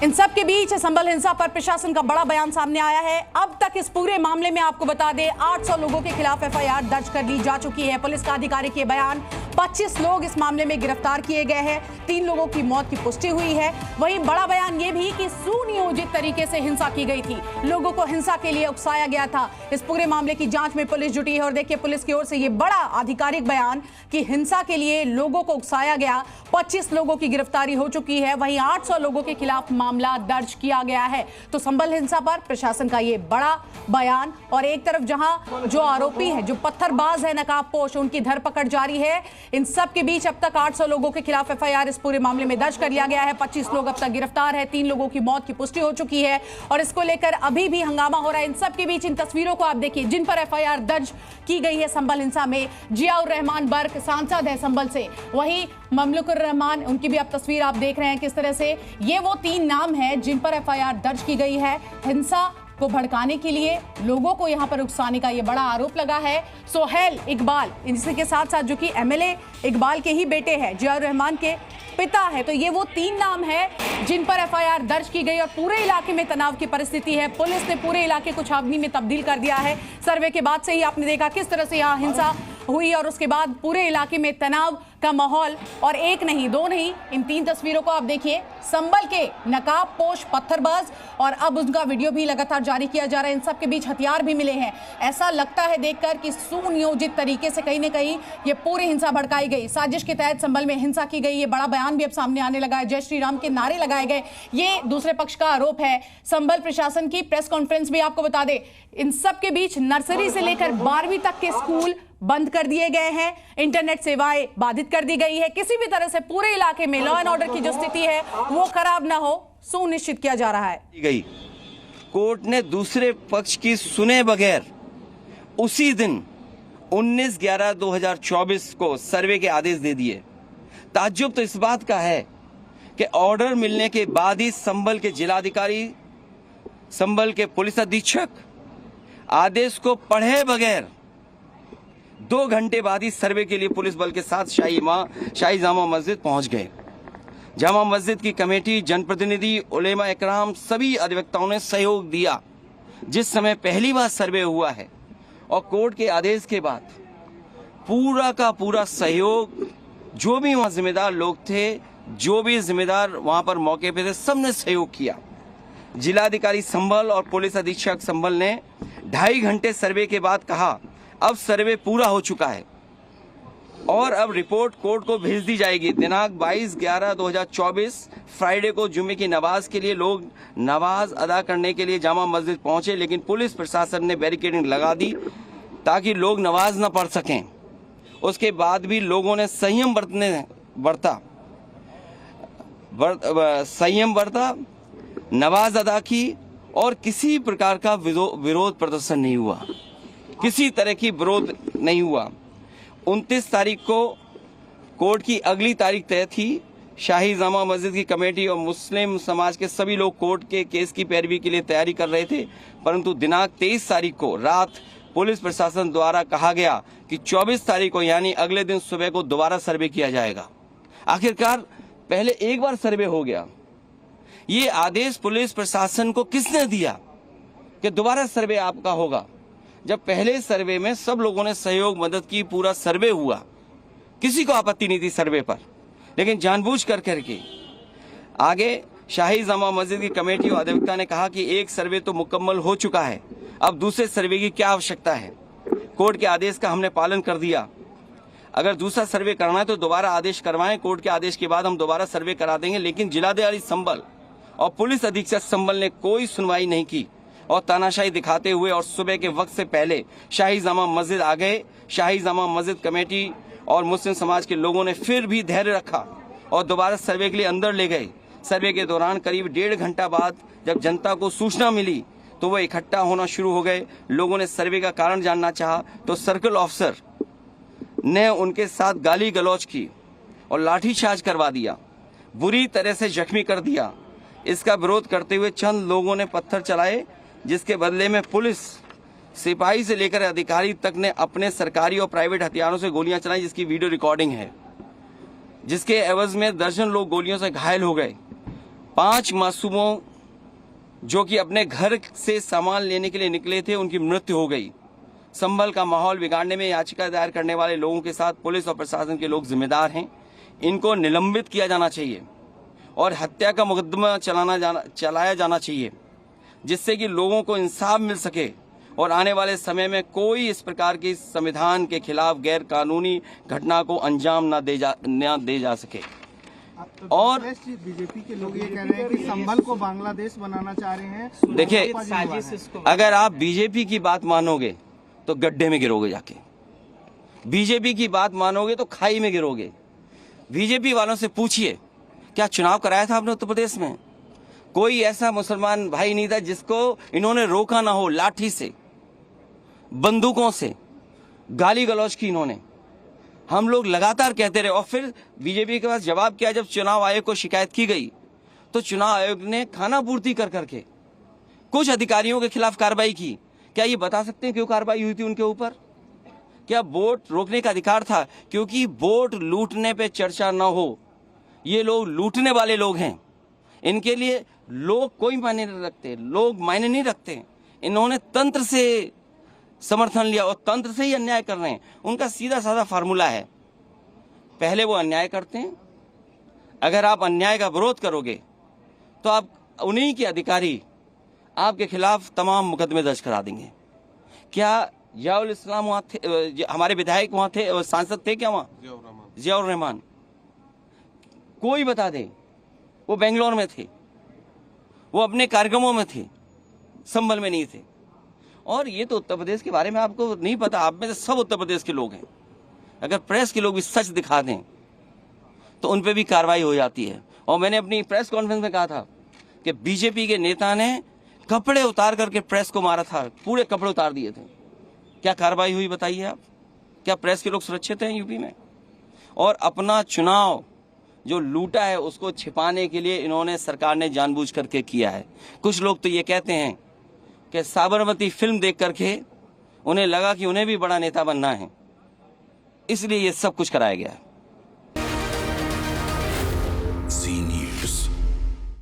इन सब के बीच संभल हिंसा पर प्रशासन का बड़ा बयान सामने आया है। अब तक इस पूरे मामले में आपको बता दें 800 लोगों के खिलाफ एफआईआर दर्ज कर ली जा चुकी है। पुलिस का आधिकारिक ये बयान 25 लोग इस मामले में गिरफ्तार किए गए हैं, 3 लोगों की मौत की पुष्टि हुई है। वहीं बड़ा बयान ये भी कि सुनियोजित तरीके से हिंसा की गई थी, लोगों को हिंसा के लिए उकसाया गया था। इस पूरे मामले की जांच में पुलिस जुटी है और देखिए पुलिस की ओर से ये बड़ा आधिकारिक बयान कि हिंसा के लिए लोगों को उकसाया गया। 25 लोगों की गिरफ्तारी हो चुकी है, वहीं 800 लोगों के खिलाफ मामला दर्ज किया गया है। तो संभल हिंसा पर प्रशासन का ये बड़ा बयान। और एक तरफ जहां जो आरोपी है, जो पत्थरबाज है, नकाबपोश, उनकी धरपकड़ जारी है। इन सब के बीच अब तक 800 लोगों के खिलाफ एफआईआर इस पूरे मामले में दर्ज कर लिया गया है। 25 लोग अब तक गिरफ्तार है, 3 लोगों की मौत की पुष्टि हो चुकी है और इसको लेकर अभी भी हंगामा हो रहा है। इन सब के बीच इन तस्वीरों को आप देखिए जिन पर एफआईआर दर्ज की गई है संभल हिंसा में। जियाउर रहमान बर्क सांसद है संभल से, वहीं ममलुकुर रहमान, उनकी भी आप तस्वीर आप देख रहे हैं किस तरह से। ये वो 3 नाम हैं जिन पर एफआईआर दर्ज की गई है। हिंसा को भड़काने के लिए, लोगों को यहां पर उकसाने का ये बड़ा आरोप लगा है। सोहेल इकबाल, इसके साथ साथ जो कि एमएलए इकबाल के ही बेटे हैं, जियाउर रहमान के पिता है। तो ये वो 3 नाम है जिन पर एफआईआर दर्ज की गई और पूरे इलाके में तनाव की परिस्थिति है। पुलिस ने पूरे इलाके को छावनी में तब्दील कर दिया है। सर्वे के बाद से ही आपने देखा किस तरह से यहाँ हिंसा हुई और उसके बाद पूरे इलाके में तनाव का माहौल। और एक नहीं, 2 नहीं, इन 3 तस्वीरों को आप देखिए। संभल के नकाबपोश पत्थरबाज, और अब उनका वीडियो भी लगातार जारी किया जा रहा है। इन सब के बीच हथियार भी मिले हैं। ऐसा लगता है देखकर कि सुनियोजित तरीके से कहीं न कहीं ये पूरी हिंसा भड़काई गई, साजिश के तहत संभल में हिंसा की गई। ये बड़ा बयान भी अब सामने आने लगा है। जय श्री राम के नारे लगाए गए, ये दूसरे पक्ष का आरोप है। संभल प्रशासन की प्रेस कॉन्फ्रेंस भी आपको बता दें। इन सब के बीच नर्सरी से लेकर 12वीं तक के स्कूल बंद कर दिए गए हैं, इंटरनेट सेवाएं बाधित कर दी गई है। किसी भी तरह से पूरे इलाके में लॉ एंड ऑर्डर की जो स्थिति है वो खराब ना हो, सुनिश्चित किया जा रहा है। गई कोर्ट ने दूसरे पक्ष की सुने बगैर उसी दिन 19/11/2024 को सर्वे के आदेश दे दिए। ताज्जुब तो इस बात का है कि ऑर्डर मिलने के बाद ही संभल के जिलाधिकारी, संभल के पुलिस अधीक्षक आदेश को पढ़े बगैर 2 घंटे बाद ही सर्वे के लिए पुलिस बल के साथ शाही जामा मस्जिद पहुंच गए। जामा मस्जिद की कमेटी, जनप्रतिनिधि, उलेमा इकराम, सभी अधिवक्ताओं ने सहयोग दिया। जिस समय पहली बार सर्वे हुआ है और कोर्ट के आदेश के बाद पूरा का पूरा सहयोग, जो भी वहां जिम्मेदार लोग थे, जो भी जिम्मेदार वहां पर मौके पे थे, सबने सहयोग किया। जिलाधिकारी संभल और पुलिस अधीक्षक संभल ने 2.5 घंटे सर्वे के बाद कहा अब सर्वे पूरा हो चुका है और अब रिपोर्ट कोर्ट को भेज दी जाएगी। दिनांक 22/11/2024 फ्राइडे को जुम्मे की नमाज के लिए लोग नमाज अदा करने के लिए जामा मस्जिद पहुंचे, लेकिन पुलिस प्रशासन ने बैरिकेडिंग लगा दी ताकि लोग नमाज न पढ़ सकें। उसके बाद भी लोगों ने संयम बरता, नमाज अदा की और किसी प्रकार का विरोध प्रदर्शन नहीं हुआ, किसी तरह की विरोध नहीं हुआ। 29 तारीख को कोर्ट की अगली तारीख तय थी। शाही जामा मस्जिद की कमेटी और मुस्लिम समाज के सभी लोग कोर्ट के केस की पैरवी के लिए तैयारी कर रहे थे, परंतु दिनांक 23 तारीख को रात पुलिस प्रशासन द्वारा कहा गया कि 24 तारीख को यानी अगले दिन सुबह को दोबारा सर्वे किया जाएगा। आखिरकार पहले एक बार सर्वे हो गया। ये आदेश पुलिस प्रशासन को किसने दिया कि दोबारा सर्वे आपका होगा, जब पहले सर्वे में सब लोगों ने सहयोग मदद की, पूरा सर्वे हुआ, किसी को आपत्ति नहीं थी सर्वे पर, लेकिन जानबूझ करके आगे शाही जामा मस्जिद की कमेटी और अधिवक्ता ने कहा कि एक सर्वे तो मुकम्मल हो चुका है, अब दूसरे सर्वे की क्या आवश्यकता है। कोर्ट के आदेश का हमने पालन कर दिया, अगर दूसरा सर्वे करना है तो दोबारा आदेश करवाएं, कोर्ट के आदेश के बाद हम दोबारा सर्वे करा देंगे। लेकिन जिलाधिकारी संभल और पुलिस अधीक्षक संभल ने कोई सुनवाई नहीं की और तानाशाही दिखाते हुए और सुबह के वक्त से पहले शाही जामा मस्जिद आ गए। शाही जामा मस्जिद कमेटी और मुस्लिम समाज के लोगों ने फिर भी धैर्य रखा और दोबारा सर्वे के लिए अंदर ले गए। सर्वे के दौरान करीब 1.5 घंटा बाद जब जनता को सूचना मिली तो वो इकट्ठा होना शुरू हो गए। लोगों ने सर्वे का कारण जानना चाहा तो सर्कल ऑफिसर ने उनके साथ गाली गलौज की और लाठीचार्ज करवा दिया, बुरी तरह से जख्मी कर दिया। इसका विरोध करते हुए चंद लोगों ने पत्थर चलाए, जिसके बदले में पुलिस सिपाही से लेकर अधिकारी तक ने अपने सरकारी और प्राइवेट हथियारों से गोलियां चलाई, जिसकी वीडियो रिकॉर्डिंग है, जिसके एवज में दर्जन लोग गोलियों से घायल हो गए। 5 मासूमों जो कि अपने घर से सामान लेने के लिए निकले थे, उनकी मृत्यु हो गई। संभल का माहौल बिगाड़ने में याचिका दायर करने वाले लोगों के साथ पुलिस और प्रशासन के लोग जिम्मेदार हैं। इनको निलंबित किया जाना चाहिए और हत्या का मुकदमा चलाया जाना चाहिए, जिससे कि लोगों को इंसाफ मिल सके और आने वाले समय में कोई इस प्रकार की संविधान के खिलाफ गैर कानूनी घटना को अंजाम न दे जा सके। और बीजेपी के लोग ये कह रहे हैं कि संभल को बांग्लादेश बनाना चाह रहे हैं। देखिए, अगर आप बीजेपी की बात मानोगे तो गड्ढे में गिरोगे, जाके बीजेपी की बात मानोगे तो खाई में गिरोगे। बीजेपी वालों से पूछिए, क्या चुनाव कराया था आपने उत्तर प्रदेश में? कोई ऐसा मुसलमान भाई नहीं था जिसको इन्होंने रोका ना हो। लाठी से, बंदूकों से गाली गलौज की इन्होंने। हम लोग लगातार कहते रहे और फिर बीजेपी के पास जवाब किया। जब चुनाव आयोग को शिकायत की गई तो चुनाव आयोग ने खाना पूर्ति कर करके कुछ अधिकारियों के खिलाफ कार्रवाई की। क्या ये बता सकते हैं क्यों कार्रवाई हुई थी उनके ऊपर? क्या वोट रोकने का अधिकार था? क्योंकि वोट लूटने पे चर्चा न हो। ये लोग लूटने वाले लोग हैं, इनके लिए लोग कोई मायने नहीं रखते, लोग मायने नहीं रखते। इन्होंने तंत्र से समर्थन लिया और तंत्र से ही अन्याय कर रहे हैं। उनका सीधा साधा फार्मूला है, पहले वो अन्याय करते हैं। अगर आप अन्याय का विरोध करोगे तो आप उन्हीं के अधिकारी आपके खिलाफ तमाम मुकदमे दर्ज करा देंगे। क्या जियाउल इस्लाम वहाँ थे? हमारे विधायक वहाँ थे, सांसद थे क्या वहाँ? जियाउर रहमान। कोई बता दे, वो बेंगलोर में थे, वो अपने कार्यक्रमों में थे, संभल में नहीं थे। और ये तो उत्तर प्रदेश के बारे में आपको नहीं पता। आप में से सब उत्तर प्रदेश के लोग हैं। अगर प्रेस के लोग भी सच दिखा दें तो उन पे भी कार्रवाई हो जाती है। और मैंने अपनी प्रेस कॉन्फ्रेंस में कहा था कि बीजेपी के नेता ने कपड़े उतार करके प्रेस को मारा था, पूरे कपड़े उतार दिए थे। क्या कार्रवाई हुई बताइए आप? क्या प्रेस के लोग सुरक्षित हैं यूपी में? और अपना चुनाव जो लूटा है उसको छिपाने के लिए इन्होंने, सरकार ने जानबूझ करके किया है। कुछ लोग तो ये कहते हैं कि साबरमती फिल्म देख करके उन्हें लगा कि उन्हें भी बड़ा नेता बनना है, इसलिए ये सब कुछ कराया गया है।